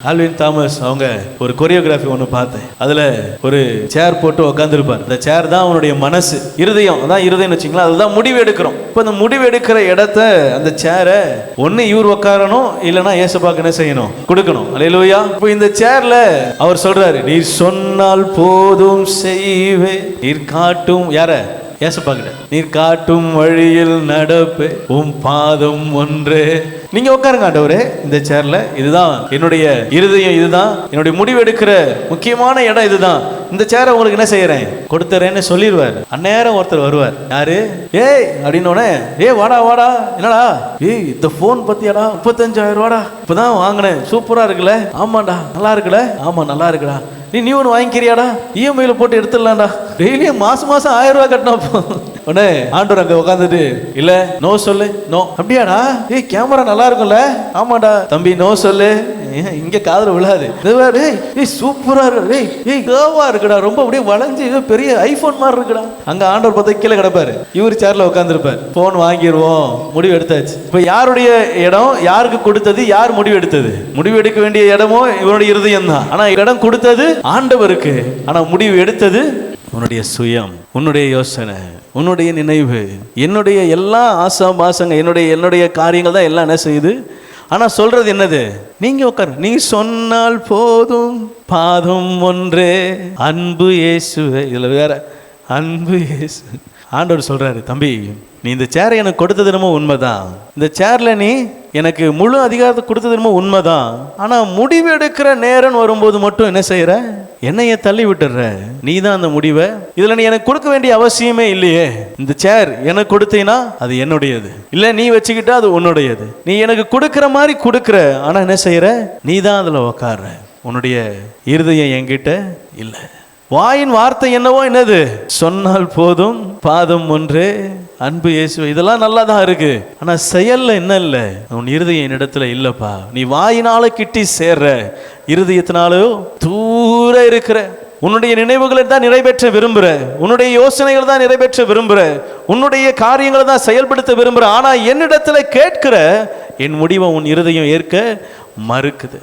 Alvin Thomas அவங்க ஒரு choreography ஒன்று பார்த்தேன். அதில் ஒரு சேர் போட்டு உட்காந்துருப்பார். அந்த சேர் தான் அவனுடைய மனசு, இருதயம். அதான் இருதயம்னு வச்சுங்களா, அதுதான் முடிவு எடுக்கிறோம். இப்போ அந்த முடிவு எடுக்கிற இடத்த, அந்த சேரை ஒன்று இவர் உட்காரணும், இல்லைன்னா ஏசப்பாக்கு என்ன செய்யணும், கொடுக்கணும். அல்லேலூயா. இப்போ இந்த சேர்ல அவர் சொல்றாரு, நீர் சொன்னால் போதும் செய்வே, நீர் காட்டும் யார, ஏசப்பாக்கிட்ட, நீர் காட்டும் வழியில் நடப்பு, உம் பாதம் ஒன்று. நீங்க உட்காருங்க ஆண்டவரே இந்த சேர்ல, இதுதான் என்னுடைய இருதயம், இதுதான் என்னுடைய முடிவு எடுக்கிற முக்கியமான இடம், இதுதான். இந்த சேரை உங்களுக்கு என்ன செய்யறேன், கொடுத்துறேன்னு சொல்லிடுவார். அந்நேரம் ஒருத்தர் வருவார். யாரு? ஏய் அப்படின்னோடனே, வாடா வாடா, என்னடா இந்த போன் பத்தியாடா, 35,000 ரூபாடா, இப்பதான் வாங்கினேன், சூப்பரா இருக்குல்ல? ஆமாடா, நல்லா இருக்குல்ல? ஆமா நல்லா இருக்குடா. நீ ஒன்று வாங்கிக்கிறியாடா, இஎம்ஐல போட்டு எடுத்துடலாம்டா, டெய்லியும் மாசம் 1000 ரூபாய் கட்டணும். உடனே ஆண்டவர் அங்க உட்காந்துட்டு, இல்ல நோ சொல்லு, நோ. அப்படியாடா? கேமரா நல்லா இருக்கும்ல? ஆமாடா தம்பி, நோ சொல்லு. இங்க காதுல விழாது. சூப்பரா இருக்கு, கோவா இருக்குடா, ரொம்ப அப்படியே வளைஞ்சு பெரிய ஐபோன் மாதிரி இருக்குடா. அங்க ஆண்டவர் பார்த்து கீழே கிடப்பாரு, இவர் சேர்ல உட்காந்துருப்பாரு. போன் வாங்கிடுவோம், முடிவு எடுத்தாச்சு. இப்ப யாருடைய இடம், யாருக்கு கொடுத்தது, யார் முடிவு எடுத்தது? முடிவு எடுக்க வேண்டிய இடமோ இவருடைய இருதயம் தான். ஆனா இடம் கொடுத்தது ஆண்டவருக்கு, ஆனா முடிவு எடுத்தது உன்னுடைய சுயம், உன்னுடைய யோசனை, உன்னுடைய நினைவு, என்னுடைய எல்லா ஆசாபாசங்க, என்னுடைய காரியங்கள் தான் எல்லாம் என்ன செய்யுது. ஆனா சொல்றது என்னது? நீங்க உட்காரு, நீ சொன்னால் போதும் பாதம் ஒன்றே, அன்பு இயேசுவே. இதுல வேற அன்பு இயேசு. ஆண்டவர் சொல்றாரு, தம்பி நீ இந்த சேரை எனக்கு கொடுத்தது என்னமோ உண்மைதான், இந்த சேர்ல நீ எனக்கு முழு அதிகாரத்தை கொடுத்தது என்னமோ உண்மைதான். ஆனா முடிவு எடுக்கிற நேரம் வரும்போது மட்டும் என்ன செய்யற, என்னைய தள்ளி விட்டுற. நீ தான் அந்த முடிவை, இதுல நீ எனக்கு கொடுக்க வேண்டிய அவசியமே இல்லையே. இந்த சேர் எனக்கு கொடுத்தீங்கன்னா அது என்னுடையது, இல்ல நீ வச்சுக்கிட்டா அது உன்னுடையது. நீ எனக்கு கொடுக்கிற மாதிரி கொடுக்கிற, ஆனா என்ன செய்யற, நீ தான் அதுல உக்காடுற. உன்னுடைய இருதயம் என்கிட்ட இல்ல. வாயின் வார்த்தை என்னவோ என்னது, சொன்னால் போதும் பாதம் ஒன்று, அன்பு இயேசு. இதெல்லாம் நல்லா தான் இருக்கு, ஆனா செயல்ல என்ன இல்லை, உன் இருதயம் என்னிடத்துல இல்லப்பா. நீ வாயினால கிட்டி சேர்ற, இருதயத்தினாலோ தூர இருக்கிற. உன்னுடைய நினைவுகளை தான் நிறைவேற்ற விரும்புற, உன்னுடைய யோசனைகள் தான் நிறைவேற்ற விரும்புற, உன்னுடைய காரியங்களை தான் செயல்படுத்த விரும்புற. ஆனா என்னிடத்துல கேட்கிற என் முடிவை உன் இருதயம் ஏற்க மறுக்குது.